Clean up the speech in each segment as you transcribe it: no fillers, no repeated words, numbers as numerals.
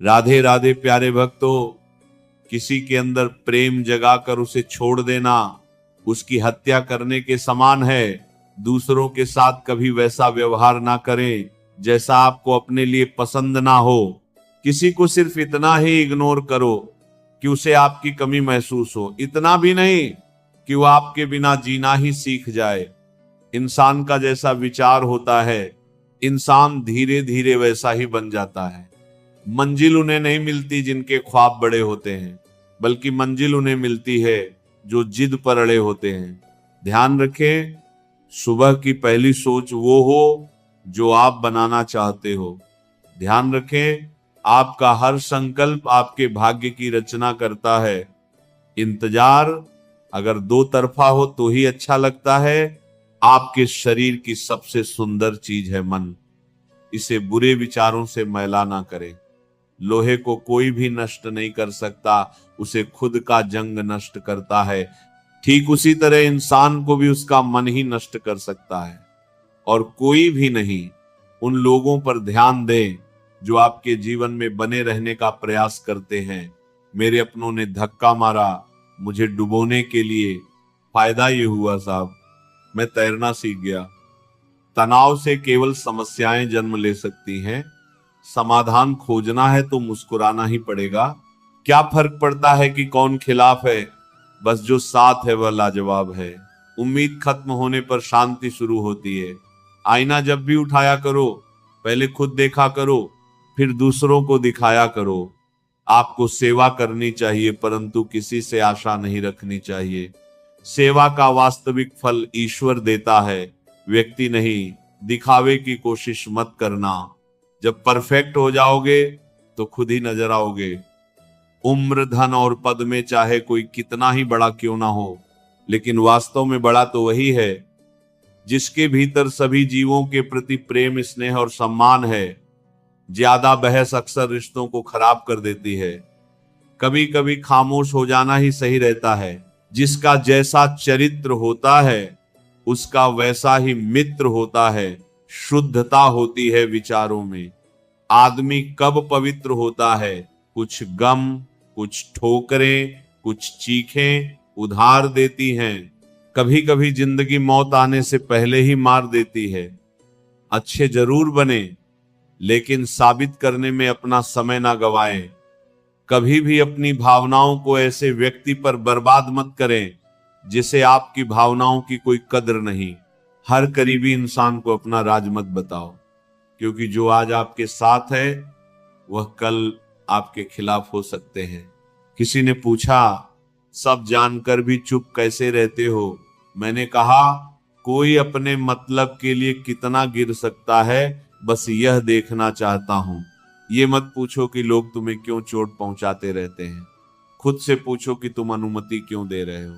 राधे राधे प्यारे भक्तों, किसी के अंदर प्रेम जगाकर उसे छोड़ देना उसकी हत्या करने के समान है। दूसरों के साथ कभी वैसा व्यवहार ना करें जैसा आपको अपने लिए पसंद ना हो। किसी को सिर्फ इतना ही इग्नोर करो कि उसे आपकी कमी महसूस हो, इतना भी नहीं कि वो आपके बिना जीना ही सीख जाए। इंसान का जैसा विचार होता है, इंसान धीरे धीरे वैसा ही बन जाता है। मंजिल उन्हें नहीं मिलती जिनके ख्वाब बड़े होते हैं, बल्कि मंजिल उन्हें मिलती है जो जिद पर अड़े होते हैं। ध्यान रखें, सुबह की पहली सोच वो हो जो आप बनाना चाहते हो। ध्यान रखें, आपका हर संकल्प आपके भाग्य की रचना करता है। इंतजार अगर दो तरफा हो तो ही अच्छा लगता है। आपके शरीर की सबसे सुंदर चीज है मन, इसे बुरे विचारों से मैला ना करें। लोहे को कोई भी नष्ट नहीं कर सकता, उसे खुद का जंग नष्ट करता है। ठीक उसी तरह इंसान को भी उसका मन ही नष्ट कर सकता है। और कोई भी नहीं। उन लोगों पर ध्यान दें जो आपके जीवन में बने रहने का प्रयास करते हैं। मेरे अपनों ने धक्का मारा मुझे डुबोने के लिए, फायदा ये हुआ साहब, मैं तैरना सीख गया। तनाव से केवल समस्याएं जन्म ले सकती हैं। समाधान खोजना है तो मुस्कुराना ही पड़ेगा। क्या फर्क पड़ता है कि कौन खिलाफ है, बस जो साथ है वह लाजवाब है। उम्मीद खत्म होने पर शांति शुरू होती है। आईना जब भी उठाया करो, पहले खुद देखा करो, फिर दूसरों को दिखाया करो। आपको सेवा करनी चाहिए, परंतु किसी से आशा नहीं रखनी चाहिए। सेवा का वास्तविक फल ईश्वर देता है, व्यक्ति नहीं। दिखावे की कोशिश मत करना। जब परफेक्ट हो जाओगे तो खुद ही नजर आओगे। उम्र, धन और पद में चाहे कोई कितना ही बड़ा क्यों ना हो, लेकिन वास्तव में बड़ा तो वही है जिसके भीतर सभी जीवों के प्रति प्रेम, स्नेह और सम्मान है। ज्यादा बहस अक्सर रिश्तों को खराब कर देती है। कभी कभी खामोश हो जाना ही सही रहता है। जिसका जैसा चरित्र होता है उसका वैसा ही मित्र होता है। शुद्धता होती है विचारों में। आदमी कब पवित्र होता है? कुछ गम, कुछ ठोकरें, कुछ चीखें उधार देती हैं। कभी कभी जिंदगी मौत आने से पहले ही मार देती है। अच्छे जरूर बने, लेकिन साबित करने में अपना समय ना गवाएं। कभी भी अपनी भावनाओं को ऐसे व्यक्ति पर बर्बाद मत करें जिसे आपकी भावनाओं की कोई कदर नहीं। हर करीबी इंसान को अपना राज मत बताओ, क्योंकि जो आज आपके साथ है वह कल आपके खिलाफ हो सकते हैं। किसी ने पूछा, सब जानकर भी चुप कैसे रहते हो? मैंने कहा, कोई अपने मतलब के लिए कितना गिर सकता है, बस यह देखना चाहता हूं। ये मत पूछो कि लोग तुम्हें क्यों चोट पहुंचाते रहते हैं, खुद से पूछो कि तुम अनुमति क्यों दे रहे हो।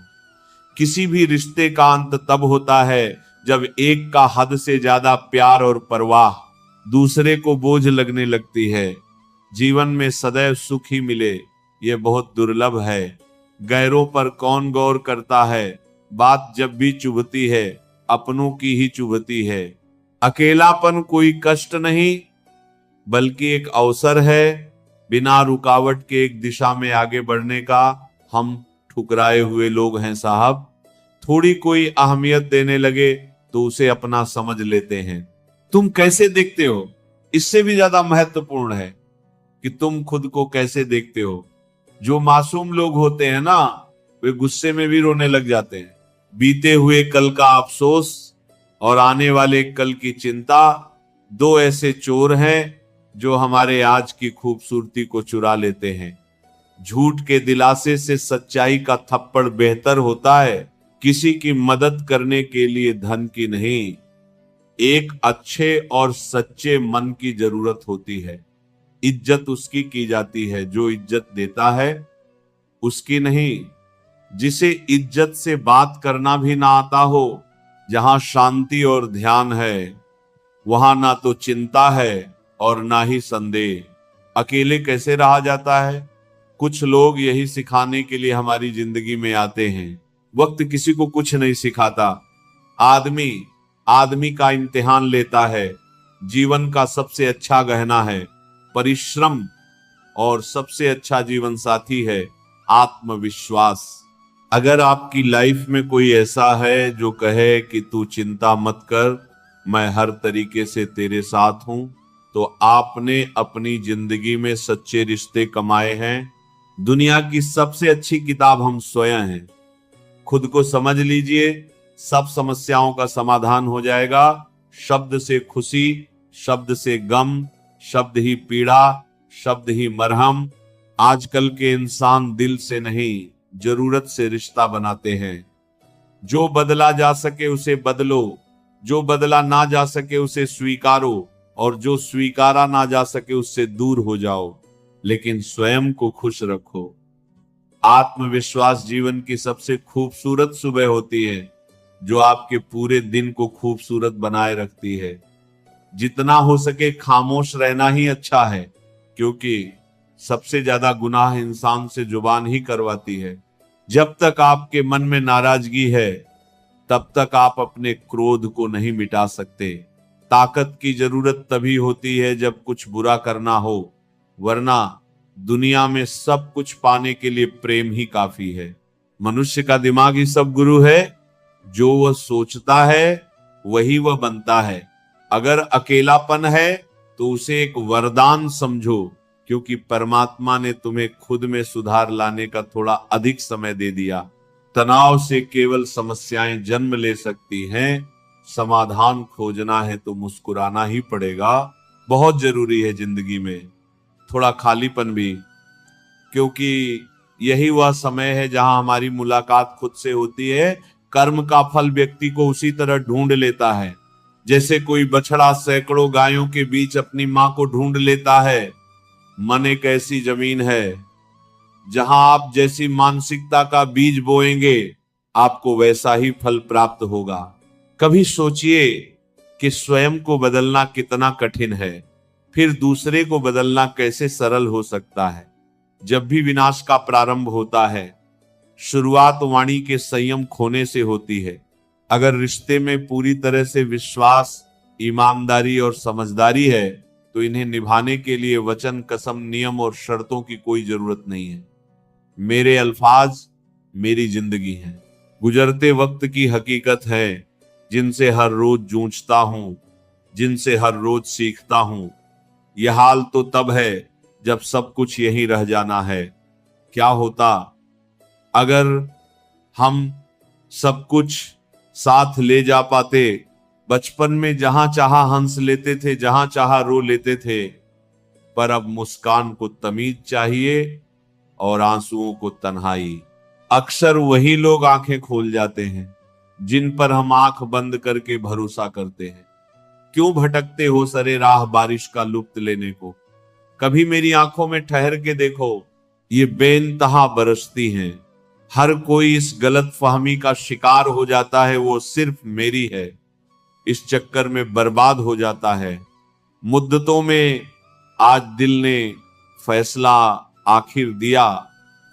किसी भी रिश्ते का अंत तब होता है जब एक का हद से ज्यादा प्यार और परवाह दूसरे को बोझ लगने लगती है। जीवन में सदैव सुख ही मिले, यह बहुत दुर्लभ है। गैरों पर कौन गौर करता है? बात जब भी चुभती है अपनों की ही चुभती है। अकेलापन कोई कष्ट नहीं, बल्कि एक अवसर है बिना रुकावट के एक दिशा में आगे बढ़ने का। हम ठुकराए हुए लोग हैं साहब। थोड़ी कोई अहमियत देने लगे तो उसे अपना समझ लेते हैं। तुम कैसे देखते हो, इससे भी ज्यादा महत्वपूर्ण है कि तुम खुद को कैसे देखते हो। जो मासूम लोग होते हैं ना, वे गुस्से में भी रोने लग जाते हैं। बीते हुए कल का अफसोस और आने वाले कल की चिंता, दो ऐसे चोर हैं जो हमारे आज की खूबसूरती को चुरा लेते हैं। झूठ के दिलासे से सच्चाई का थप्पड़ बेहतर होता है। किसी की मदद करने के लिए धन की नहीं, एक अच्छे और सच्चे मन की जरूरत होती है। इज्जत उसकी की जाती है जो इज्जत देता है, उसकी नहीं। जिसे इज्जत से बात करना भी ना आता हो, जहां शांति और ध्यान है वहां ना तो चिंता है और ना ही संदेह। अकेले कैसे रहा जाता है? कुछ लोग यही सिखाने के लिए हमारी जिंदगी में आते हैं। वक्त किसी को कुछ नहीं सिखाता। आदमी आदमी का इम्तिहान लेता है। जीवन का सबसे अच्छा गहना है परिश्रम। और सबसे अच्छा जीवन साथी है आत्मविश्वास। अगर आपकी लाइफ में कोई ऐसा है जो कहे कि तू चिंता मत कर, मैं हर तरीके से तेरे साथ हूं, तो आपने अपनी जिंदगी में सच्चे रिश्ते कमाए हैं। दुनिया की सबसे अच्छी किताब हम स्वयं हैं। खुद को समझ लीजिए, सब समस्याओं का समाधान हो जाएगा। शब्द से खुशी, शब्द से गम, शब्द ही पीड़ा, शब्द ही मरहम। आजकल के इंसान दिल से नहीं, जरूरत से रिश्ता बनाते हैं। जो बदला जा सके उसे बदलो, जो बदला ना जा सके उसे स्वीकारो, और जो स्वीकारा ना जा सके उससे दूर हो जाओ, लेकिन स्वयं को खुश रखो। आत्मविश्वास जीवन की सबसे खूबसूरत सुबह होती है, जो आपके पूरे दिन को खूबसूरत बनाए रखती है। जितना हो सके खामोश रहना ही अच्छा है, क्योंकि सबसे ज्यादा गुनाह इंसान से जुबान ही करवाती है। जब तक आपके मन में नाराजगी है, तब तक आप अपने क्रोध को नहीं मिटा सकते। ताकत की जरूरत तभी होती है जब कुछ बुरा करना हो, वरना दुनिया में सब कुछ पाने के लिए प्रेम ही काफी है। मनुष्य का दिमाग ही सब गुरु है। जो वह सोचता है वही वह बनता है। अगर अकेलापन है तो उसे एक वरदान समझो, क्योंकि परमात्मा ने तुम्हें खुद में सुधार लाने का थोड़ा अधिक समय दे दिया। तनाव से केवल समस्याएं जन्म ले सकती हैं। समाधान खोजना है तो मुस्कुराना ही पड़ेगा। बहुत जरूरी है जिंदगी में थोड़ा खालीपन भी, क्योंकि यही वह समय है जहां हमारी मुलाकात खुद से होती है। कर्म का फल व्यक्ति को उसी तरह ढूंढ लेता है, जैसे कोई बछड़ा सैकड़ों गायों के बीच अपनी मां को ढूंढ लेता है। मन एक ऐसी जमीन है, जहां आप जैसी मानसिकता का बीज बोएंगे, आपको वैसा ही फल प्राप्त होगा। कभी सोचिए कि स्वयं को बदलना कितना कठिन है, फिर दूसरे को बदलना कैसे सरल हो सकता है। जब भी विनाश का प्रारंभ होता है, शुरुआत वाणी के संयम खोने से होती है। अगर रिश्ते में पूरी तरह से विश्वास, ईमानदारी और समझदारी है, तो इन्हें निभाने के लिए वचन, कसम, नियम और शर्तों की कोई जरूरत नहीं है। मेरे अल्फाज मेरी जिंदगी है, गुजरते वक्त की हकीकत है, जिनसे हर रोज जूझता हूं, जिनसे हर रोज सीखता हूं। यह हाल तो तब है जब सब कुछ यहीं रह जाना है। क्या होता अगर हम सब कुछ साथ ले जा पाते। बचपन में जहां चाहा हंस लेते थे, जहां चाहा रो लेते थे, पर अब मुस्कान को तमीज चाहिए और आंसुओं को तन्हाई। अक्सर वही लोग आंखें खोल जाते हैं जिन पर हम आंख बंद करके भरोसा करते हैं। क्यों भटकते हो सरे राह बारिश का लुत्फ लेने को? कभी मेरी आंखों में ठहर के देखो, ये बेइंतहा बरसती हैं। हर कोई इस गलत फहमी का शिकार हो जाता है, वो सिर्फ मेरी है, इस चक्कर में बर्बाद हो जाता है। मुद्दतों में आज दिल ने फैसला आखिर दिया,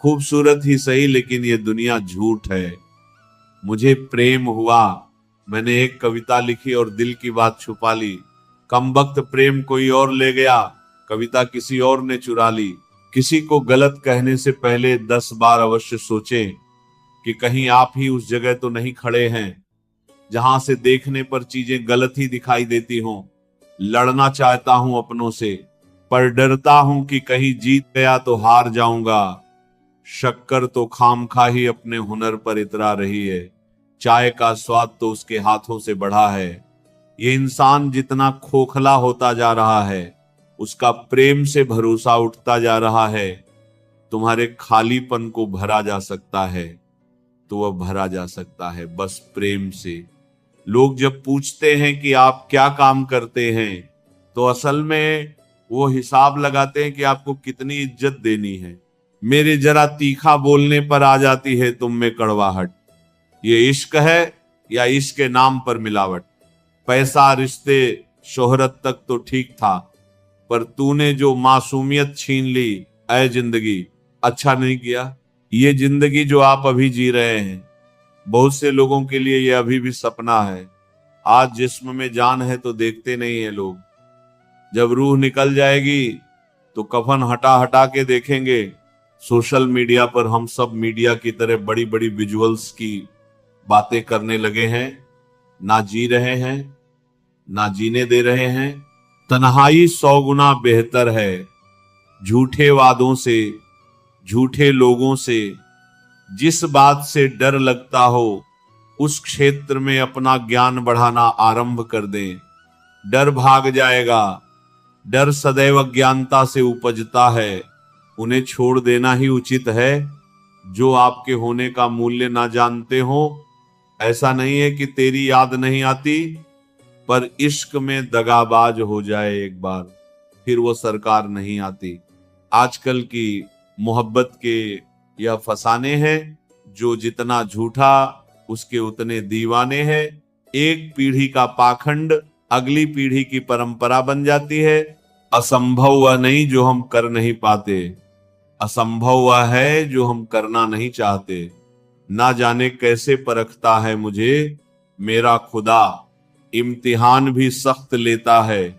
खूबसूरत ही सही लेकिन ये दुनिया झूठ है। मुझे प्रेम हुआ, मैंने एक कविता लिखी और दिल की बात छुपा ली। कमबख्त प्रेम कोई और ले गया, कविता किसी और ने चुरा ली। किसी को गलत कहने से पहले 10 बार अवश्य सोचें कि कहीं आप ही उस जगह तो नहीं खड़े हैं जहां से देखने पर चीजें गलत ही दिखाई देती हों। लड़ना चाहता हूं अपनों से, पर डरता हूं कि कहीं जीत गया तो हार जाऊंगा। शक्कर तो खामखा ही अपने हुनर पर इतरा रही है, चाय का स्वाद तो उसके हाथों से बढ़ा है। ये इंसान जितना खोखला होता जा रहा है, उसका प्रेम से भरोसा उठता जा रहा है। तुम्हारे खालीपन को भरा जा सकता है तो वह भरा जा सकता है बस प्रेम से। लोग जब पूछते हैं कि आप क्या काम करते हैं, तो असल में वो हिसाब लगाते हैं कि आपको कितनी इज्जत देनी है। मेरे जरा तीखा बोलने पर आ जाती है तुम में कड़वाहट। ये इश्क है या इश्क के नाम पर मिलावट? पैसा, रिश्ते, शोहरत तक तो ठीक था, पर तूने जो मासूमियत छीन ली, ऐ जिंदगी, अच्छा नहीं किया। ये जिंदगी जो आप अभी जी रहे हैं, बहुत से लोगों के लिए ये अभी भी सपना है। आज जिस्म में जान है तो देखते नहीं है लोग। जब रूह निकल जाएगी तो कफन हटा हटा के देखेंगे सोशल मीडिया पर हम सब मीडिया की तरह बड़ी बड़ी विजुअल्स की बातें करने लगे हैं, ना जी रहे हैं, ना जीने दे रहे हैं। तन्हाई 100 गुना बेहतर है झूठे वादों से, झूठे लोगों से। जिस बात से डर लगता हो उस क्षेत्र में अपना ज्ञान बढ़ाना आरंभ कर दें। डर भाग जाएगा। डर सदैव अज्ञानता से उपजता है, उन्हें छोड़ देना ही उचित है। जो आपके होने का मूल्य ना जानते हो, ऐसा नहीं है कि तेरी याद नहीं आती, पर इश्क में दगाबाज हो जाए एक बार, फिर वो सरकार नहीं आती। आजकल की मोहब्बत के यह फसाने हैं, जो जितना झूठा उसके उतने दीवाने हैं। एक पीढ़ी का पाखंड अगली पीढ़ी की परंपरा बन जाती है। असंभव वह नहीं जो हम कर नहीं पाते, असंभव वह है जो हम करना नहीं चाहते। ना जाने कैसे परखता है मुझे मेरा खुदा, इम्तिहान भी सख्त लेता है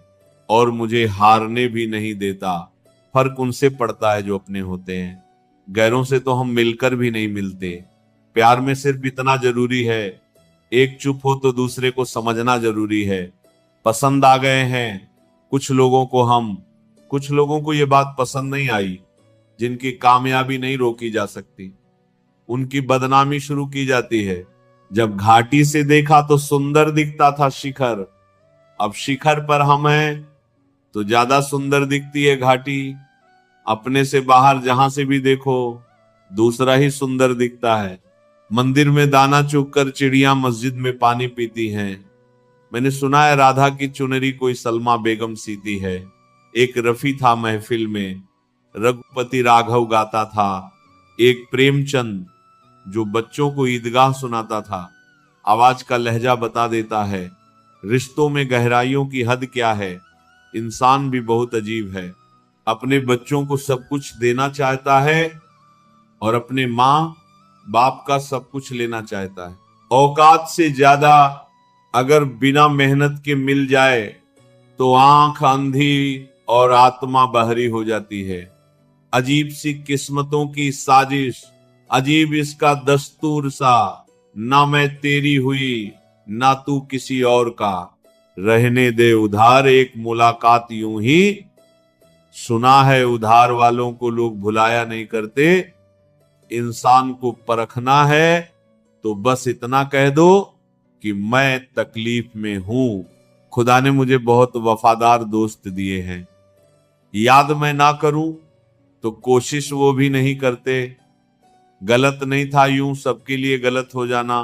और मुझे हारने भी नहीं देता। फर्क उनसे पड़ता है जो अपने होते हैं, गैरों से तो हम मिलकर भी नहीं मिलते। प्यार में सिर्फ इतना जरूरी है, एक चुप हो तो दूसरे को समझना जरूरी है। पसंद आ गए हैं कुछ लोगों को हम, कुछ लोगों को ये बात पसंद नहीं आई, जिनकी कामयाबी नहीं रोकी जा सकती, उनकी बदनामी शुरू की जाती है। जब घाटी से देखा तो सुंदर दिखता था शिखर, अब शिखर पर हम हैं तो ज्यादा सुंदर दिखती है घाटी। अपने से बाहर जहां से भी देखो दूसरा ही सुंदर दिखता है। मंदिर में दाना चुगकर चिड़िया मस्जिद में पानी पीती हैं। मैंने सुना है राधा की चुनरी कोई सलमा बेगम सीती है। एक रफी था महफिल में, रघुपति राघव गाता था। एक प्रेमचंद जो बच्चों को ईदगाह सुनाता था। आवाज का लहजा बता देता है रिश्तों में गहराइयों की हद क्या है। इंसान भी बहुत अजीब है, अपने बच्चों को सब कुछ देना चाहता है और अपने माँ बाप का सब कुछ लेना चाहता है। औकात से ज्यादा अगर बिना मेहनत के मिल जाए तो आंख अंधी और आत्मा बहरी हो जाती है। अजीब सी किस्मतों की साजिश, अजीब इसका दस्तूर सा, ना मैं तेरी हुई ना तू किसी और का। रहने दे उधार एक मुलाकात यूं ही, सुना है उधार वालों को लोग भुलाया नहीं करते। इंसान को परखना है तो बस इतना कह दो कि मैं तकलीफ में हूं। खुदा ने मुझे बहुत वफादार दोस्त दिए हैं, याद मैं ना करूं तो कोशिश वो भी नहीं करते। गलत नहीं था यूं सबके लिए गलत हो जाना,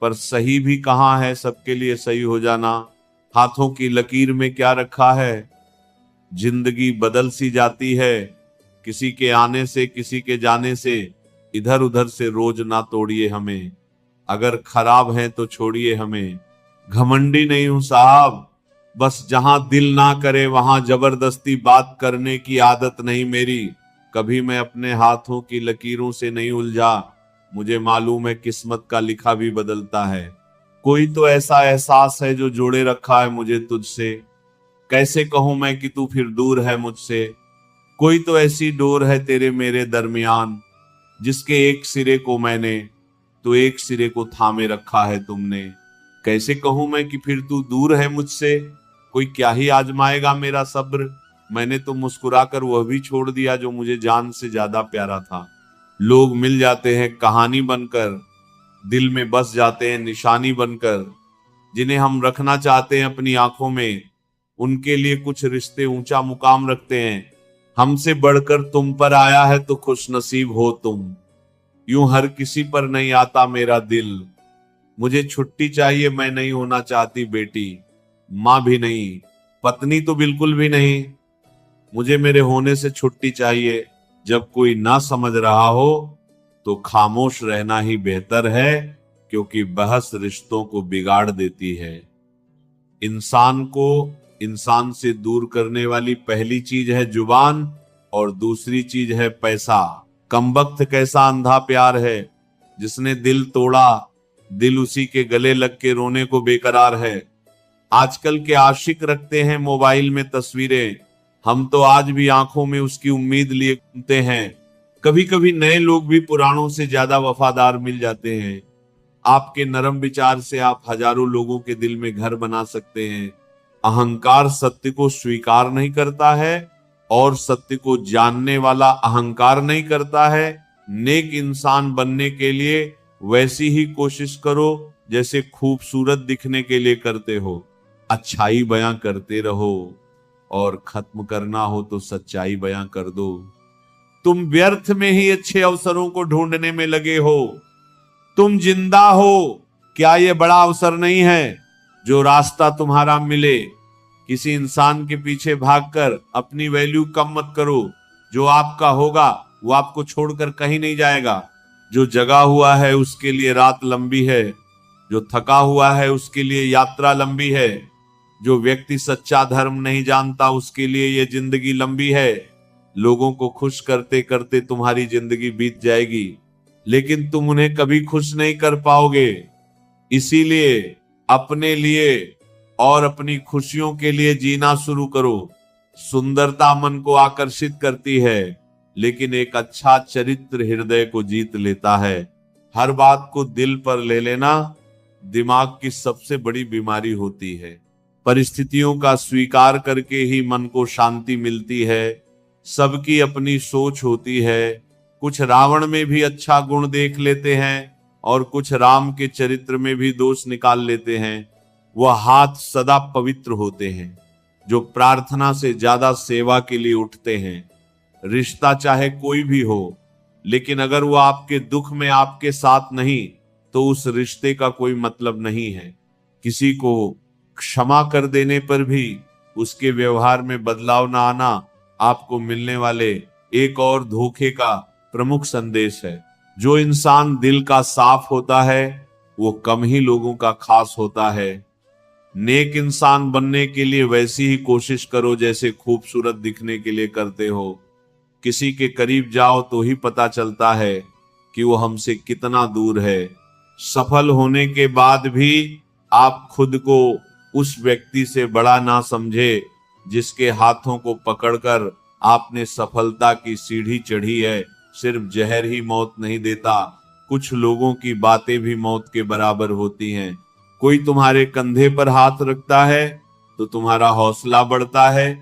पर सही भी कहां है सबके लिए सही हो जाना। हाथों की लकीर में क्या रखा है, जिंदगी बदल सी जाती है किसी के आने से किसी के जाने से। इधर उधर से रोज ना तोड़िए हमें, अगर खराब है तो छोड़िए हमें। घमंडी नहीं हूं साहब, बस जहां दिल ना करे वहां जबरदस्ती बात करने की आदत नहीं मेरी। कभी मैं अपने हाथों की लकीरों से नहीं उलझा, मुझे मालूम है किस्मत का लिखा भी बदलता है। कोई तो ऐसा एहसास है जो जोड़े रखा है मुझे तुझसे, कैसे कहूं मैं कि तू फिर दूर है मुझसे। कोई तो ऐसी डोर है तेरे मेरे दरमियान, जिसके एक सिरे को मैंने तो एक सिरे को थामे रखा है तुमने। कैसे कहूं मैं कि फिर तू दूर है मुझसे, कोई क्या ही आजमाएगा मेरा सब्र। मैंने तो मुस्कुराकर वह भी छोड़ दिया जो मुझे जान से ज्यादा प्यारा था। लोग मिल जाते हैं कहानी बनकर, दिल में बस जाते हैं निशानी बनकर। जिन्हें हम रखना चाहते हैं अपनी आंखों में, उनके लिए कुछ रिश्ते ऊंचा मुकाम रखते हैं। हमसे बढ़कर तुम पर आया है तो खुश नसीब हो तुम, यूं हर किसी पर नहीं आता मेरा दिल। मुझे छुट्टी चाहिए, मैं नहीं होना चाहती बेटी, माँ भी नहीं, पत्नी तो बिल्कुल भी नहीं। मुझे मेरे होने से छुट्टी चाहिए। जब कोई ना समझ रहा हो तो खामोश रहना ही बेहतर है, क्योंकि बहस रिश्तों को बिगाड़ देती है। इंसान को इंसान से दूर करने वाली पहली चीज है जुबान और दूसरी चीज है पैसा। कमबख्त कैसा अंधा प्यार है, जिसने दिल तोड़ा, दिल उसी के गले लग के रोने को बेकरार है। आजकल के आशिक रखते हैं मोबाइल में तस्वीरें, हम तो आज भी आंखों में उसकी उम्मीद लिए घूमते हैं। कभी कभी नए लोग भी पुरानों से ज्यादा वफादार मिल जाते हैं। आपके नरम विचार से आप हजारों लोगों के दिल में घर बना सकते हैं। अहंकार सत्य को स्वीकार नहीं करता है और सत्य को जानने वाला अहंकार नहीं करता है। नेक इंसान बनने के लिए वैसी ही कोशिश करो जैसे खूबसूरत दिखने के लिए करते हो। अच्छाई बयां करते रहो और खत्म करना हो तो सच्चाई बयां कर दो। तुम व्यर्थ में ही अच्छे अवसरों को ढूंढने में लगे हो। तुम जिंदा हो, क्या यह बड़ा अवसर नहीं है जो रास्ता तुम्हारा मिले? किसी इंसान के पीछे भागकर अपनी वैल्यू कम मत करो। जो आपका होगा वो आपको छोड़कर कहीं नहीं जाएगा। जो जगा हुआ है उसके लिए रात लंबी है, जो थका हुआ है उसके लिए यात्रा लंबी है। जो व्यक्ति सच्चा धर्म नहीं जानता उसके लिए यह जिंदगी लंबी है। लोगों को खुश करते करते तुम्हारी जिंदगी बीत जाएगी, लेकिन तुम उन्हें कभी खुश नहीं कर पाओगे। इसीलिए अपने लिए और अपनी खुशियों के लिए जीना शुरू करो। सुंदरता मन को आकर्षित करती है, लेकिन एक अच्छा चरित्र हृदय को जीत लेता है। हर बात को दिल पर ले लेना दिमाग की सबसे बड़ी बीमारी होती है। परिस्थितियों का स्वीकार करके ही मन को शांति मिलती है। सबकी अपनी सोच होती है। कुछ रावण में भी अच्छा गुण देख लेते हैं और कुछ राम के चरित्र में भी दोष निकाल लेते हैं। वह हाथ सदा पवित्र होते हैं जो प्रार्थना से ज्यादा सेवा के लिए उठते हैं। रिश्ता चाहे कोई भी हो, लेकिन अगर वो आपके दुख में आपके साथ नहीं तो उस रिश्ते का कोई मतलब नहीं है। किसी को क्षमा कर देने पर भी उसके व्यवहार में बदलाव ना आना आपको मिलने वाले एक और धोखे का प्रमुख संदेश है। जो इंसान दिल का साफ होता है वो कम ही लोगों का खास होता है। नेक इंसान बनने के लिए वैसी ही कोशिश करो जैसे खूबसूरत दिखने के लिए करते हो। किसी के करीब जाओ तो ही पता चलता है कि वो हमसे कितना दूर है। सफल होने के बाद भी आप खुद को उस व्यक्ति से बड़ा ना समझे जिसके हाथों को पकड़कर आपने सफलता की सीढ़ी चढ़ी है। सिर्फ जहर ही मौत नहीं देता, कुछ लोगों की बातें भी मौत के बराबर होती हैं। कोई तुम्हारे कंधे पर हाथ रखता है तो तुम्हारा हौसला बढ़ता है,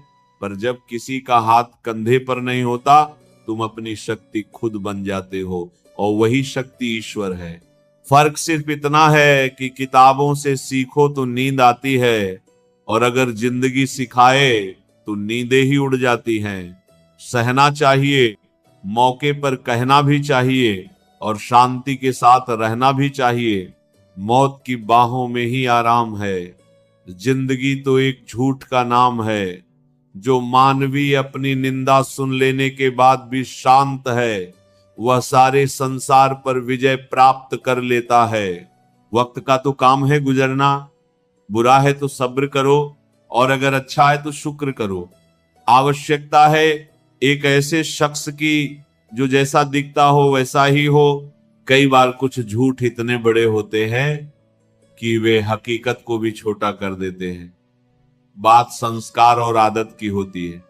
पर जब किसी का हाथ कंधे पर नहीं होता तुम अपनी शक्ति खुद बन जाते हो, और वही शक्ति ईश्वर है। फर्क सिर्फ इतना है कि किताबों से सीखो तो नींद आती है, और अगर जिंदगी सिखाए तो नींदें ही उड़ जाती हैं। सहना चाहिए, मौके पर कहना भी चाहिए, और शांति के साथ रहना भी चाहिए। मौत की बाहों में ही आराम है। जिंदगी तो एक झूठ का नाम है। जो मानवी अपनी निंदा सुन लेने के बाद भी शांत है, वह सारे संसार पर विजय प्राप्त कर लेता है। वक्त का तो काम है गुजरना। बुरा है तो सब्र करो, और अगर अच्छा है तो शुक्र करो। आवश्यकता है एक ऐसे शख्स की जो जैसा दिखता हो वैसा ही हो। कई बार कुछ झूठ इतने बड़े होते हैं कि वे हकीकत को भी छोटा कर देते हैं। बात संस्कार और आदत की होती है,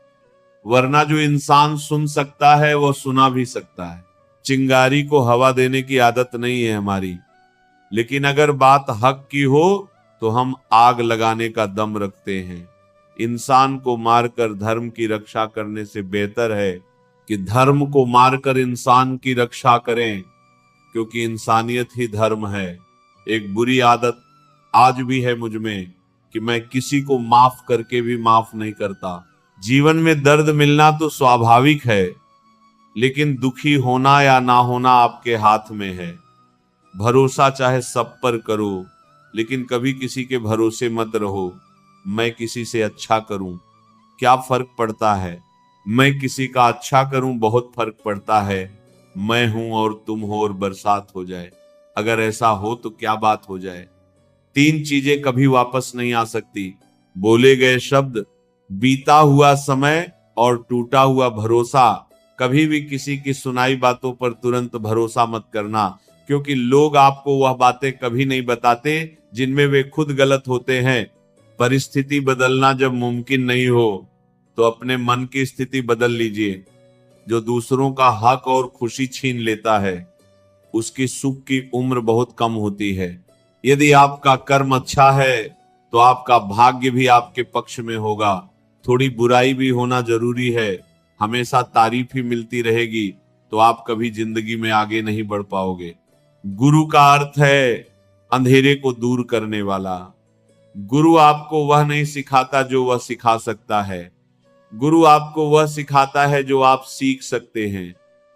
वरना जो इंसान सुन सकता है वो सुना भी सकता है। चिंगारी को हवा देने की आदत नहीं है हमारी, लेकिन अगर बात हक की हो तो हम आग लगाने का दम रखते हैं। इंसान को मारकर धर्म की रक्षा करने से बेहतर है कि धर्म को मारकर इंसान की रक्षा करें, क्योंकि इंसानियत ही धर्म है। एक बुरी आदत आज भी है मुझ में कि मैं किसी को माफ करके भी माफ नहीं करता। जीवन में दर्द मिलना तो स्वाभाविक है, लेकिन दुखी होना या ना होना आपके हाथ में है। भरोसा चाहे सब पर करो, लेकिन कभी किसी के भरोसे मत रहो। मैं किसी से अच्छा करूं, क्या फर्क पड़ता है? मैं किसी का अच्छा करूं, बहुत फर्क पड़ता है। मैं हूं और तुम हो और बरसात हो जाए। अगर ऐसा हो तो क्या बात हो जाए। 3 चीजें कभी वापस नहीं आ सकती: बोले गए शब्द, बीता हुआ समय और टूटा हुआ भरोसा। कभी भी किसी की सुनाई बातों पर तुरंत भरोसा मत करना, क्योंकि लोग आपको वह बातें कभी नहीं बताते जिनमें वे खुद गलत होते हैं। परिस्थिति बदलना जब मुमकिन नहीं हो तो अपने मन की स्थिति बदल लीजिए। जो दूसरों का हक और खुशी छीन लेता है उसकी सुख की उम्र बहुत कम होती है। यदि आपका कर्म अच्छा है तो आपका भाग्य भी आपके पक्ष में होगा। थोड़ी बुराई भी होना जरूरी है। हमेशा तारीफ ही मिलती रहेगी तो आप कभी जिंदगी में आगे नहीं बढ़ पाओगे। गुरु का अर्थ है अंधेरे को दूर करने वाला। गुरु आपको वह नहीं सिखाता जो वह सिखा सकता है। गुरु आपको वह सिखाता है जो आप सीख सकते हैं।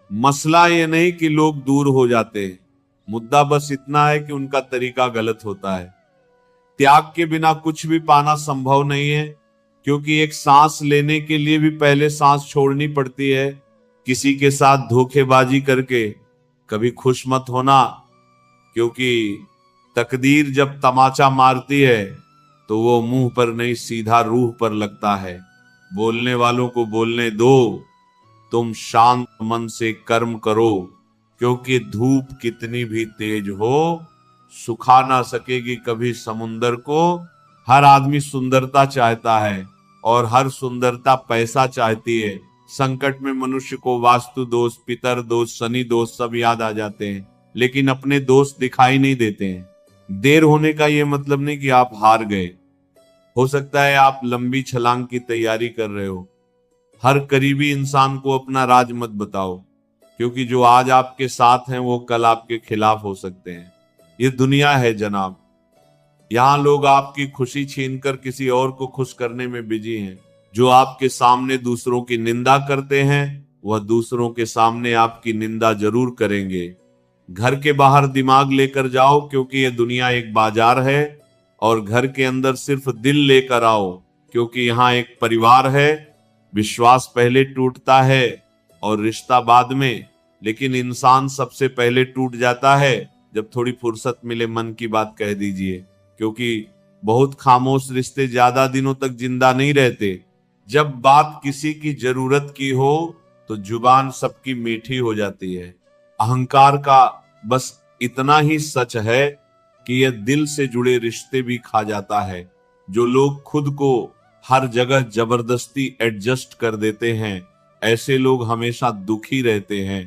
मसला ये नहीं कि लोग दूर हो जाते हैं, मुद्दा बस इतना है कि उनका तरीका गलत होता है। त्याग के बिना कुछ भी पाना संभव नहीं है, क्योंकि एक सांस लेने के लिए भी पहले सांस छोड़नी पड़ती है। किसी के साथ धोखेबाजी करके कभी खुश मत होना, क्योंकि तकदीर जब तमाचा मारती है तो वो मुंह पर नहीं सीधा रूह पर लगता है। बोलने वालों को बोलने दो, तुम शांत मन से कर्म करो, क्योंकि धूप कितनी भी तेज हो सुखा ना सकेगी कभी समुंदर को। हर आदमी सुंदरता चाहता है और हर सुंदरता पैसा चाहती है। संकट में मनुष्य को वास्तु दोष, पितर दोष, शनि दोष सब याद आ जाते हैं, लेकिन अपने दोष दिखाई नहीं देते हैं। देर होने का यह मतलब नहीं कि आप हार गए। हो सकता है आप लंबी छलांग की तैयारी कर रहे हो। हर करीबी इंसान को अपना राज मत बताओ, क्योंकि जो आज आपके साथ हैं वो कल आपके खिलाफ हो सकते हैं। ये दुनिया है जनाब, यहाँ लोग आपकी खुशी छीनकर किसी और को खुश करने में बिजी हैं। जो आपके सामने दूसरों की निंदा करते हैं वह दूसरों के सामने आपकी निंदा जरूर करेंगे। घर के बाहर दिमाग लेकर जाओ, क्योंकि ये दुनिया एक बाजार है, और घर के अंदर सिर्फ दिल लेकर आओ, क्योंकि यहाँ एक परिवार है। विश्वास पहले टूटता है और रिश्ता बाद में, लेकिन इंसान सबसे पहले टूट जाता है जब थोड़ी फुर्सत मिले मन की बात कह दीजिए, क्योंकि बहुत खामोश रिश्ते ज्यादा दिनों तक जिंदा नहीं रहते। जब बात किसी की जरूरत की हो तो जुबान सबकी मीठी हो जाती है। अहंकार का बस इतना ही सच है कि यह दिल से जुड़े रिश्ते भी खा जाता है। जो लोग खुद को हर जगह जबरदस्ती एडजस्ट कर देते हैं, ऐसे लोग हमेशा दुखी रहते हैं।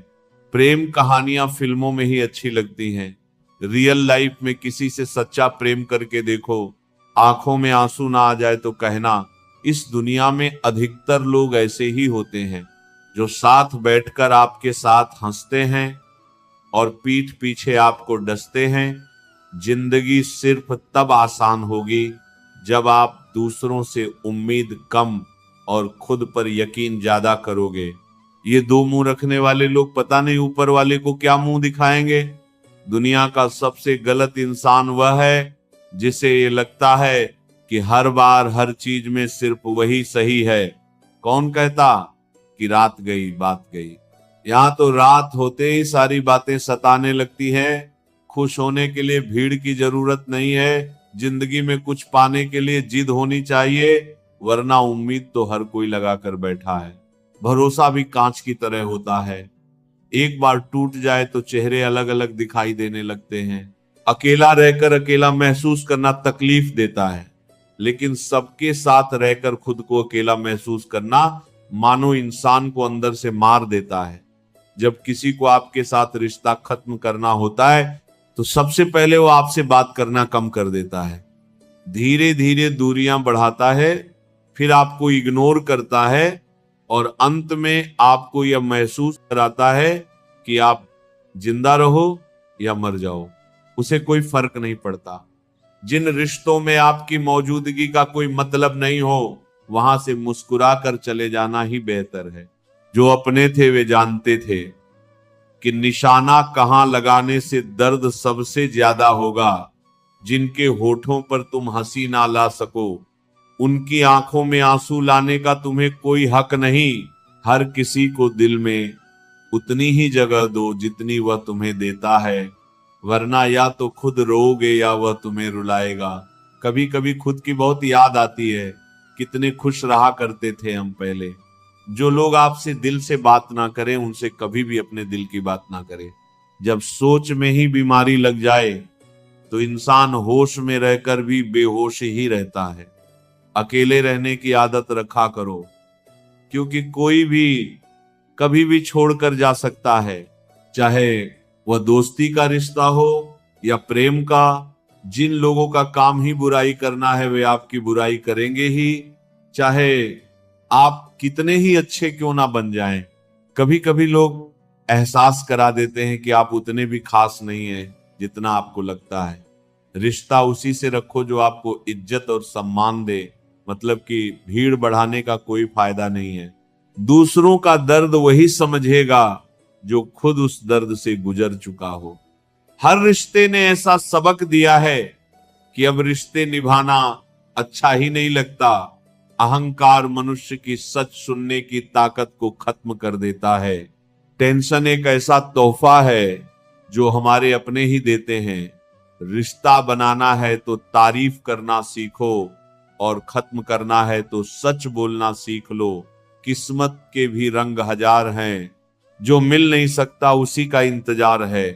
प्रेम कहानियां फिल्मों में ही अच्छी लगती हैं। रियल लाइफ में किसी से सच्चा प्रेम करके देखो, आंखों में आंसू ना आ जाए तो कहना। इस दुनिया में अधिकतर लोग ऐसे ही होते हैं, जो साथ बैठकर आपके साथ हंसते हैं और पीठ पीछे आपको डसते हैं। जिंदगी सिर्फ तब आसान होगी जब आप दूसरों से उम्मीद कम और खुद पर यकीन ज्यादा करोगे। ये दो मुंह रखने वाले लोग पता नहीं ऊपर वाले को क्या मुंह दिखाएंगे। दुनिया का सबसे गलत इंसान वह है जिसे ये लगता है कि हर बार हर चीज में सिर्फ वही सही है। कौन कहता कि रात गई बात गई। यहाँ तो रात होते ही सारी बातें सताने लगती हैं। खुश होने के लिए भीड़ की जरूरत नहीं है। जिंदगी में कुछ पाने के लिए जिद होनी चाहिए, वरना उम्मीद तो हर कोई लगा कर बैठा है। भरोसा भी कांच की तरह होता है, एक बार टूट जाए तो चेहरे अलग अलग दिखाई देने लगते हैं। अकेला रहकर अकेला महसूस करना तकलीफ देता है, लेकिन सबके साथ रहकर खुद को अकेला महसूस करना मानो इंसान को अंदर से मार देता है। जब किसी को आपके साथ रिश्ता खत्म करना होता है तो सबसे पहले वो आपसे बात करना कम कर देता है, धीरे धीरे दूरियां बढ़ाता है, फिर आपको इग्नोर करता है और अंत में आपको यह महसूस कराता है कि आप जिंदा रहो या मर जाओ, उसे कोई फर्क नहीं पड़ता। जिन रिश्तों में आपकी मौजूदगी का कोई मतलब नहीं हो, वहां से मुस्कुरा कर चले जाना ही बेहतर है। जो अपने थे वे जानते थे कि निशाना कहां लगाने से दर्द सबसे ज्यादा होगा। जिनके होठों पर तुम हंसी ना ला सको, उनकी आंखों में आंसू लाने का तुम्हें कोई हक नहीं। हर किसी को दिल में उतनी ही जगह दो जितनी वह तुम्हें देता है, वरना या तो खुद रोओगे या वह तुम्हें रुलाएगा। कभी कभी खुद की बहुत याद आती है, कितने खुश रहा करते थे हम पहले। जो लोग आपसे दिल से बात ना करें, उनसे कभी भी अपने दिल की बात ना करें। जब सोच में ही बीमारी लग जाए तो इंसान होश में रहकर भी बेहोश ही रहता है। अकेले रहने की आदत रखा करो, क्योंकि कोई भी कभी भी छोड़कर जा सकता है, चाहे वह दोस्ती का रिश्ता हो या प्रेम का। जिन लोगों का काम ही बुराई करना है वे आपकी बुराई करेंगे ही, चाहे आप कितने ही अच्छे क्यों ना बन जाएं। कभी कभी लोग एहसास करा देते हैं कि आप उतने भी खास नहीं हैं जितना आपको लगता है। रिश्ता उसी से रखो जो आपको इज्जत और सम्मान दे, मतलब कि भीड़ बढ़ाने का कोई फायदा नहीं है। दूसरों का दर्द वही समझेगा जो खुद उस दर्द से गुजर चुका हो। हर रिश्ते ने ऐसा सबक दिया है कि अब रिश्ते निभाना अच्छा ही नहीं लगता। अहंकार मनुष्य की सच सुनने की ताकत को खत्म कर देता है। टेंशन एक ऐसा तोहफा है जो हमारे अपने ही देते हैं। रिश्ता बनाना है तो तारीफ करना सीखो, और खत्म करना है तो सच बोलना सीख लो। किस्मत के भी रंग हजार हैं, जो मिल नहीं सकता उसी का इंतजार है।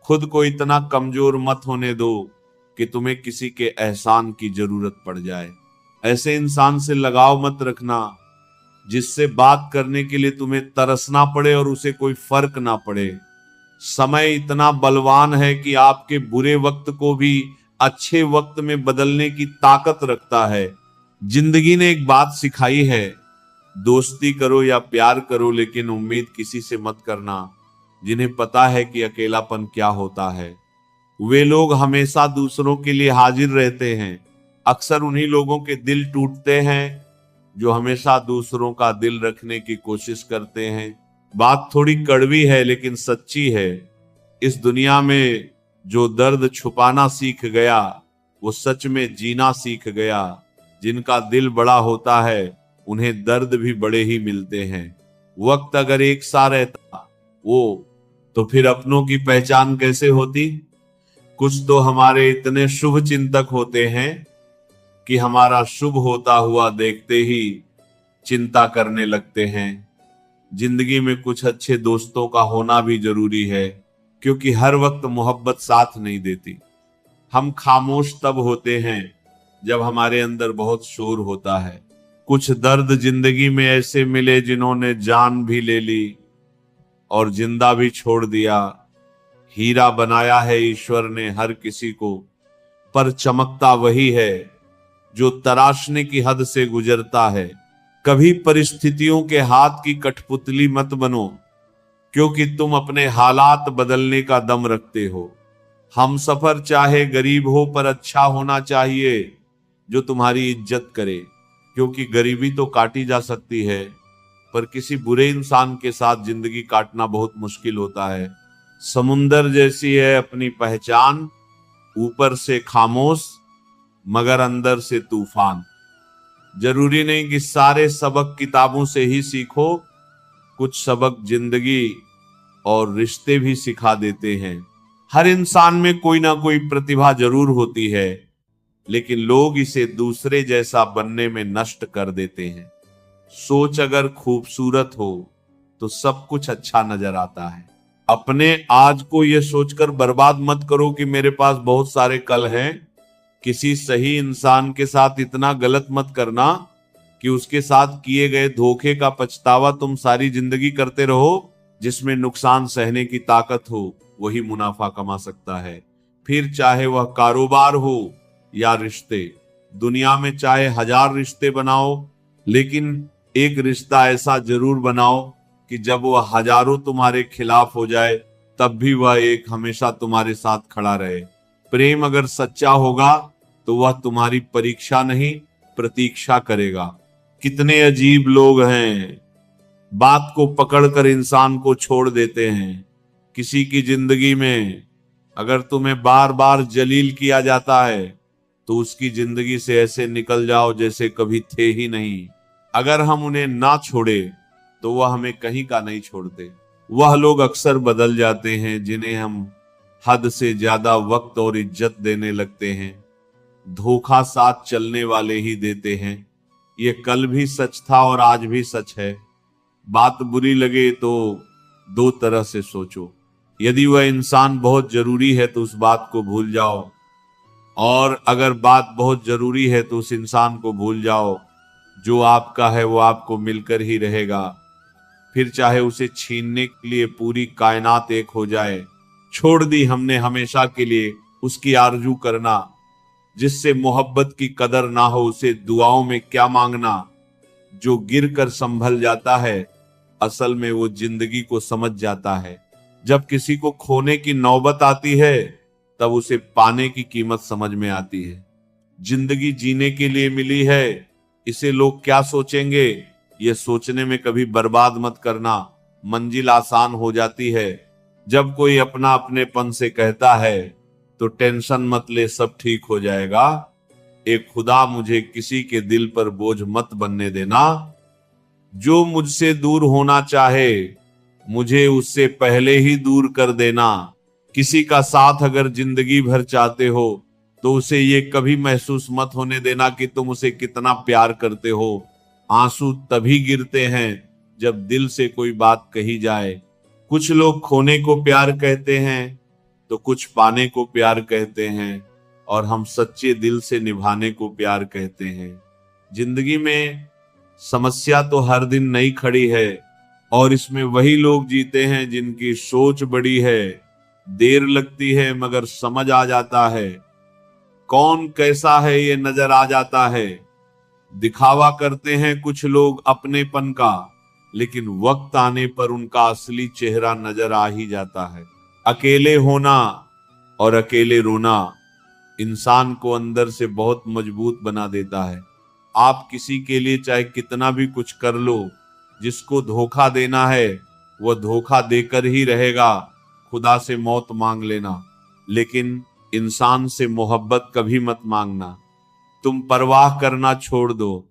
खुद को इतना कमजोर मत होने दो कि तुम्हें किसी के एहसान की जरूरत पड़ जाए। ऐसे इंसान से लगाव मत रखना जिससे बात करने के लिए तुम्हें तरसना पड़े और उसे कोई फर्क ना पड़े। समय इतना बलवान है कि आपके बुरे वक्त को भी अच्छे वक्त में बदलने की ताकत रखता है। जिंदगी ने एक बात सिखाई है, दोस्ती करो या प्यार करो, लेकिन उम्मीद किसी से मत करना जिन्हें पता है कि अकेलापन क्या होता है। वे लोग हमेशा दूसरों के लिए हाजिर रहते हैं। अक्सर उन्हीं लोगों के दिल टूटते हैं जो हमेशा दूसरों का दिल रखने की कोशिश करते हैं। बात थोड़ी कड़वी है लेकिन सच्ची है। इस दुनिया में जो दर्द छुपाना सीख गया वो सच में जीना सीख गया। जिनका दिल बड़ा होता है उन्हें दर्द भी बड़े ही मिलते हैं। वक्त अगर एक सा रहता वो तो फिर अपनों की पहचान कैसे होती। कुछ तो हमारे इतने शुभ चिंतक होते हैं कि हमारा शुभ होता हुआ देखते ही चिंता करने लगते हैं। जिंदगी में कुछ अच्छे दोस्तों का होना भी जरूरी है, क्योंकि हर वक्त मोहब्बत साथ नहीं देती। हम खामोश तब होते हैं जब हमारे अंदर बहुत शोर होता है। कुछ दर्द जिंदगी में ऐसे मिले जिन्होंने जान भी ले ली और जिंदा भी छोड़ दिया। हीरा बनाया है ईश्वर ने हर किसी को, पर चमकता वही है जो तराशने की हद से गुजरता है। कभी परिस्थितियों के हाथ की कठपुतली मत बनो, क्योंकि तुम अपने हालात बदलने का दम रखते हो। हम सफर चाहे गरीब हो पर अच्छा होना चाहिए जो तुम्हारी इज्जत करे, क्योंकि गरीबी तो काटी जा सकती है पर किसी बुरे इंसान के साथ जिंदगी काटना बहुत मुश्किल होता है। समुंदर जैसी है अपनी पहचान, ऊपर से खामोश मगर अंदर से तूफान। जरूरी नहीं कि सारे सबक किताबों से ही सीखो, कुछ सबक जिंदगी और रिश्ते भी सिखा देते हैं। हर इंसान में कोई ना कोई प्रतिभा जरूर होती है, लेकिन लोग इसे दूसरे जैसा बनने में नष्ट कर देते हैं। सोच अगर खूबसूरत हो तो सब कुछ अच्छा नजर आता है। अपने आज को यह सोचकर बर्बाद मत करो कि मेरे पास बहुत सारे कल हैं। किसी सही इंसान के साथ इतना गलत मत करना कि उसके साथ किए गए धोखे का पछतावा तुम सारी जिंदगी करते रहो। जिसमें नुकसान सहने की ताकत हो वही मुनाफा कमा सकता है, फिर चाहे वह कारोबार हो या रिश्ते। दुनिया में चाहे 1000 रिश्ते बनाओ, लेकिन एक रिश्ता ऐसा जरूर बनाओ कि जब वह हजारों तुम्हारे खिलाफ हो जाए तब भी वह एक हमेशा तुम्हारे साथ खड़ा रहे। प्रेम अगर सच्चा होगा तो वह तुम्हारी परीक्षा नहीं प्रतीक्षा करेगा। कितने अजीब लोग हैं, बात को पकड़कर इंसान को छोड़ देते हैं। किसी की जिंदगी में अगर तुम्हें बार बार जलील किया जाता है तो उसकी जिंदगी से ऐसे निकल जाओ जैसे कभी थे ही नहीं। अगर हम उन्हें ना छोड़े तो वह हमें कहीं का नहीं छोड़ते। वह लोग अक्सर बदल जाते हैं जिन्हें हम हद से ज्यादा वक्त और इज्जत देने लगते हैं। धोखा साथ चलने वाले ही देते हैं। ये कल भी सच था और आज भी सच है। बात बुरी लगे तो दो तरह से सोचो। यदि वह इंसान बहुत जरूरी है तो उस बात को भूल जाओ, और अगर बात बहुत जरूरी है तो उस इंसान को भूल जाओ। जो आपका है वो आपको मिलकर ही रहेगा, फिर चाहे उसे छीनने के लिए पूरी कायनात एक हो जाए। छोड़ दी हमने हमेशा के लिए उसकी आरजू करना। जिससे मोहब्बत की कदर ना हो उसे दुआओं में क्या मांगना। जो गिर कर संभल जाता है असल में वो जिंदगी को समझ जाता है। जब किसी को खोने की नौबत आती है तब उसे पाने की कीमत समझ में आती है। जिंदगी जीने के लिए मिली है, इसे लोग क्या सोचेंगे ये सोचने में कभी बर्बाद मत करना। मंजिल आसान हो जाती है जब कोई अपना अपनेपन से कहता है तो टेंशन मत ले सब ठीक हो जाएगा। एक खुदा मुझे किसी के दिल पर बोझ मत बनने देना। जो मुझसे दूर होना चाहे मुझे उससे पहले ही दूर कर देना। किसी का साथ अगर जिंदगी भर चाहते हो तो उसे ये कभी महसूस मत होने देना कि तुम उसे कितना प्यार करते हो। आंसू तभी गिरते हैं जब दिल से कोई बात कही जाए। कुछ लोग खोने को प्यार कहते हैं तो कुछ पाने को प्यार कहते हैं और हम सच्चे दिल से निभाने को प्यार कहते हैं। जिंदगी में समस्या तो हर दिन नई खड़ी है और इसमें वही लोग जीते हैं जिनकी सोच बड़ी है। देर लगती है मगर समझ आ जाता है। कौन कैसा है ये नजर आ जाता है। दिखावा करते हैं कुछ लोग अपनेपन का, लेकिन वक्त आने पर उनका असली चेहरा नजर आ ही जाता है। अकेले होना और अकेले रोना इंसान को अंदर से बहुत मजबूत बना देता है। आप किसी के लिए चाहे कितना भी कुछ कर लो, जिसको धोखा देना है वह धोखा देकर ही रहेगा। खुदा से मौत मांग लेना, लेकिन इंसान से मोहब्बत कभी मत मांगना। तुम परवाह करना छोड़ दो,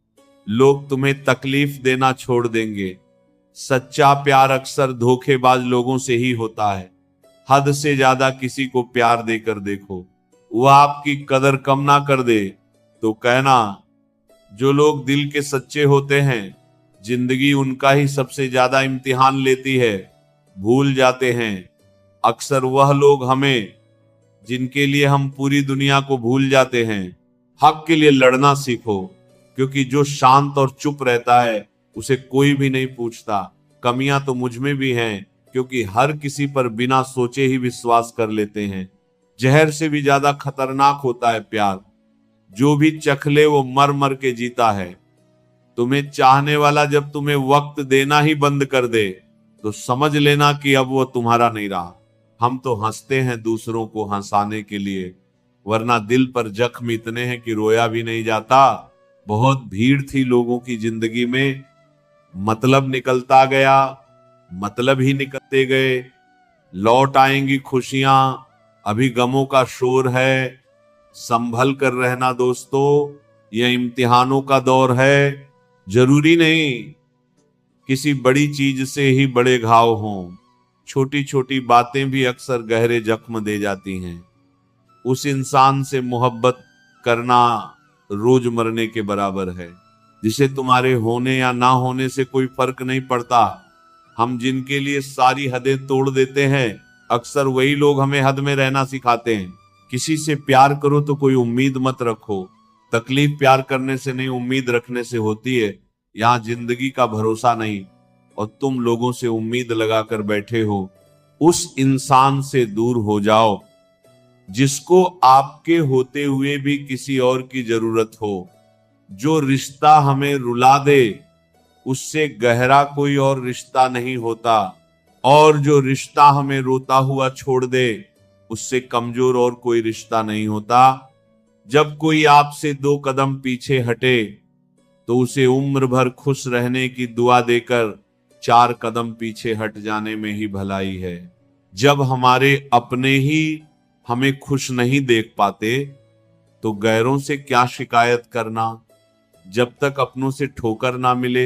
लोग तुम्हें तकलीफ देना छोड़ देंगे। सच्चा प्यार अक्सर धोखेबाज लोगों से ही होता है। हद से ज्यादा किसी को प्यार देकर देखो, वह आपकी कदर कम ना कर दे तो कहना। जो लोग दिल के सच्चे होते हैं जिंदगी उनका ही सबसे ज्यादा इम्तिहान लेती है। भूल जाते हैं अक्सर वह लोग हमें जिनके लिए हम पूरी दुनिया को भूल जाते हैं। हक के लिए लड़ना सीखो, क्योंकि जो शांत और चुप रहता है उसे कोई भी नहीं पूछता। कमियां तो मुझ में भी हैं, क्योंकि हर किसी पर बिना सोचे ही विश्वास कर लेते हैं। जहर से भी ज्यादा खतरनाक होता है प्यार। जो भी चख ले वो मर मर के जीता है। तुम्हें चाहने वाला जब तुम्हें वक्त देना ही बंद कर दे तो समझ लेना कि अब वो तुम्हारा नहीं रहा। हम तो हंसते हैं दूसरों को हंसाने के लिए, वरना दिल पर जख्म इतने हैं कि रोया भी नहीं जाता। बहुत भीड़ थी लोगों की जिंदगी में, मतलब निकलता गया, मतलब ही निकलते गए। लौट आएंगी खुशियां, अभी गमों का शोर है। संभल कर रहना दोस्तों, यह इम्तिहानों का दौर है। जरूरी नहीं किसी बड़ी चीज से ही बड़े घाव हों, छोटी छोटी बातें भी अक्सर गहरे जख्म दे जाती हैं। उस इंसान से मोहब्बत करना रोज मरने के बराबर है, जिसे तुम्हारे होने या ना होने से कोई फर्क नहीं पड़ता। हम जिनके लिए सारी हदें तोड़ देते हैं अक्सर वही लोग हमें हद में रहना सिखाते हैं। किसी से प्यार करो तो कोई उम्मीद मत रखो। तकलीफ प्यार करने से नहीं, उम्मीद रखने से होती है। यहाँ जिंदगी का भरोसा नहीं और तुम लोगों से उम्मीद लगाकर बैठे हो। उस इंसान से दूर हो जाओ जिसको आपके होते हुए भी किसी और की जरूरत हो। जो रिश्ता हमें रुला दे उससे गहरा कोई और रिश्ता नहीं होता, और जो रिश्ता हमें रोता हुआ छोड़ दे उससे कमजोर और कोई रिश्ता नहीं होता। जब कोई आपसे 2 कदम पीछे हटे तो उसे उम्र भर खुश रहने की दुआ देकर 4 कदम पीछे हट जाने में ही भलाई है। जब हमारे अपने ही हमें खुश नहीं देख पाते तो गैरों से क्या शिकायत करना। जब तक अपनों से ठोकर ना मिले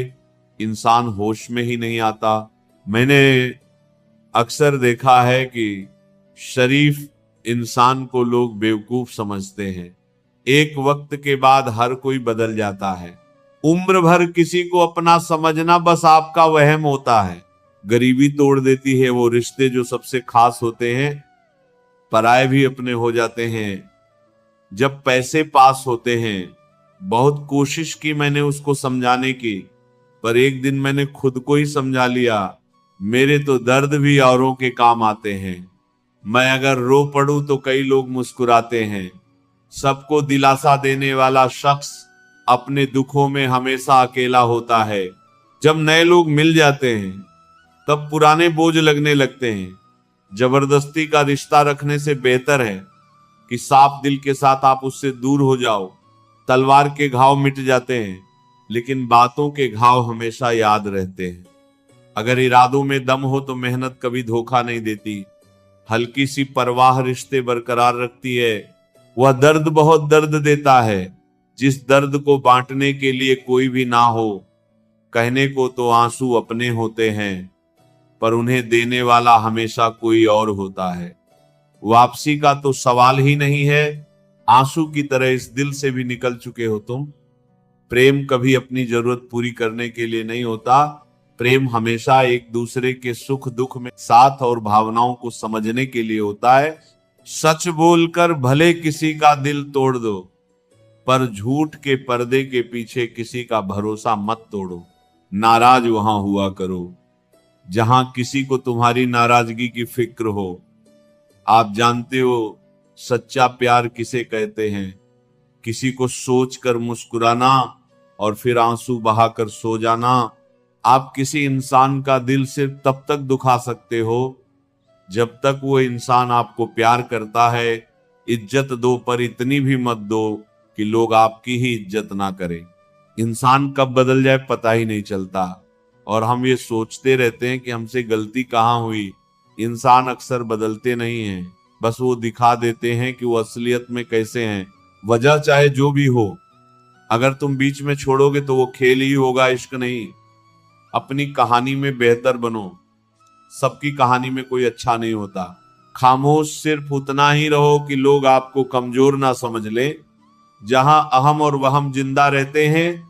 इंसान होश में ही नहीं आता। मैंने अक्सर देखा है कि शरीफ इंसान को लोग बेवकूफ समझते हैं। एक वक्त के बाद हर कोई बदल जाता है। उम्र भर किसी को अपना समझना बस आपका वहम होता है। गरीबी तोड़ देती है वो रिश्ते जो सबसे खास होते हैं, पराये भी अपने हो जाते हैं। जब पैसे पास होते हैं बहुत कोशिश की मैंने उसको समझाने की, पर एक दिन मैंने खुद को ही समझा लिया, मेरे तो दर्द भी औरों के काम आते हैं। मैं अगर रो पड़ूं तो कई लोग मुस्कुराते हैं। सबको दिलासा देने वाला शख्स अपने दुखों में हमेशा अकेला होता है। जब नए लोग मिल जाते हैं तब पुराने बोझ लगने लगते हैं। जबरदस्ती का रिश्ता रखने से बेहतर है कि साफ दिल के साथ आप उससे दूर हो जाओ। तलवार के घाव मिट जाते हैं, लेकिन बातों के घाव हमेशा याद रहते हैं। अगर इरादों में दम हो तो मेहनत कभी धोखा नहीं देती। हल्की सी परवाह रिश्ते बरकरार रखती है। वह दर्द बहुत दर्द देता है, जिस दर्द को बांटने के लिए कोई भी ना हो। कहने को तो आंसू अपने होते हैं, पर उन्हें देने वाला हमेशा कोई और होता है। वापसी का तो सवाल ही नहीं है। आंसू की तरह इस दिल से भी निकल चुके हो तुम। प्रेम कभी अपनी जरूरत पूरी करने के लिए नहीं होता। प्रेम हमेशा एक दूसरे के सुख दुख में साथ और भावनाओं को समझने के लिए होता है। सच बोलकर भले किसी का दिल तोड़ दो, पर झूठ के पर्दे के पीछे किसी का भरोसा मत तोड़ो। नाराज वहां हुआ करो जहां किसी को तुम्हारी नाराजगी की फिक्र हो। आप जानते हो सच्चा प्यार किसे कहते हैं? किसी को सोचकर मुस्कुराना और फिर आंसू बहाकर सो जाना। आप किसी इंसान का दिल सिर्फ तब तक दुखा सकते हो जब तक वो इंसान आपको प्यार करता है। इज्जत दो, पर इतनी भी मत दो कि लोग आपकी ही इज्जत ना करें। इंसान कब बदल जाए पता ही नहीं चलता, और हम ये सोचते रहते हैं कि हमसे गलती कहाँ हुई। इंसान अक्सर बदलते नहीं हैं, बस वो दिखा देते हैं कि वो असलियत में कैसे हैं। वजह चाहे जो भी हो, अगर तुम बीच में छोड़ोगे तो वो खेल ही होगा, इश्क नहीं। अपनी कहानी में बेहतर बनो। सबकी कहानी में कोई अच्छा नहीं होता। खामोश सिर्फ उतना ही रहो कि लोग आपको कमजोर ना समझ ले। जहां अहम और वहम जिंदा रहते हैं,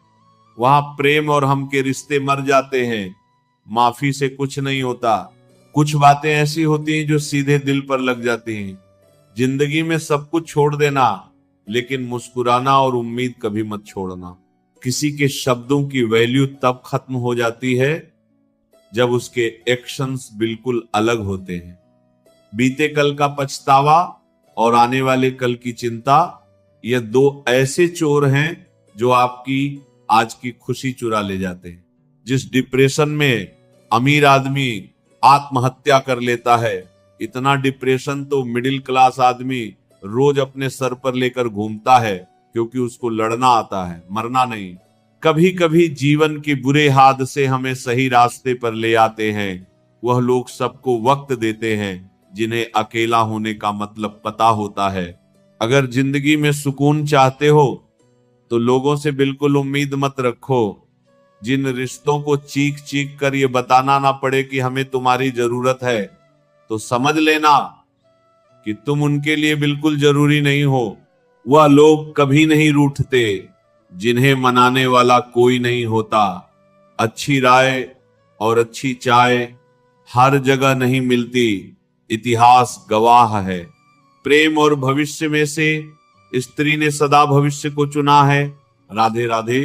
वहां प्रेम और हम के रिश्ते मर जाते हैं। माफी से कुछ नहीं होता। कुछ बातें ऐसी होती हैं जो सीधे दिल पर लग जाती हैं। जिंदगी में सब कुछ छोड़ देना, लेकिन मुस्कुराना और उम्मीद कभी मत छोड़ना। किसी के शब्दों की वैल्यू तब खत्म हो जाती है जब उसके एक्शंस बिल्कुल अलग होते हैं। बीते कल का पछतावा और आने वाले कल की चिंता, ये दो ऐसे चोर हैं जो आपकी आज की खुशी चुरा ले जाते हैं। जिस डिप्रेशन में अमीर आदमी आत्महत्या कर लेता है, इतना डिप्रेशन तो मिडिल क्लास आदमी रोज अपने सर पर लेकर घूमता है, क्योंकि उसको लड़ना आता है, मरना नहीं। कभी कभी जीवन के बुरे हादसे हमें सही रास्ते पर ले आते हैं। वह लोग सबको वक्त देते हैं जिन्हें अकेला होने का मतलब पता होता है। अगर जिंदगी में सुकून चाहते हो तो लोगों से बिल्कुल उम्मीद मत रखो। जिन रिश्तों को चीख चीख कर ये बताना ना पड़े कि हमें तुम्हारी जरूरत है, तो समझ लेना कि तुम उनके लिए बिल्कुल जरूरी नहीं हो। वह लोग कभी नहीं रूठते जिन्हें मनाने वाला कोई नहीं होता। अच्छी राय और अच्छी चाय हर जगह नहीं मिलती, इतिहास गवाह है। प्रेम और भविष्य में से स्त्री ने सदा भविष्य को चुना है। राधे राधे।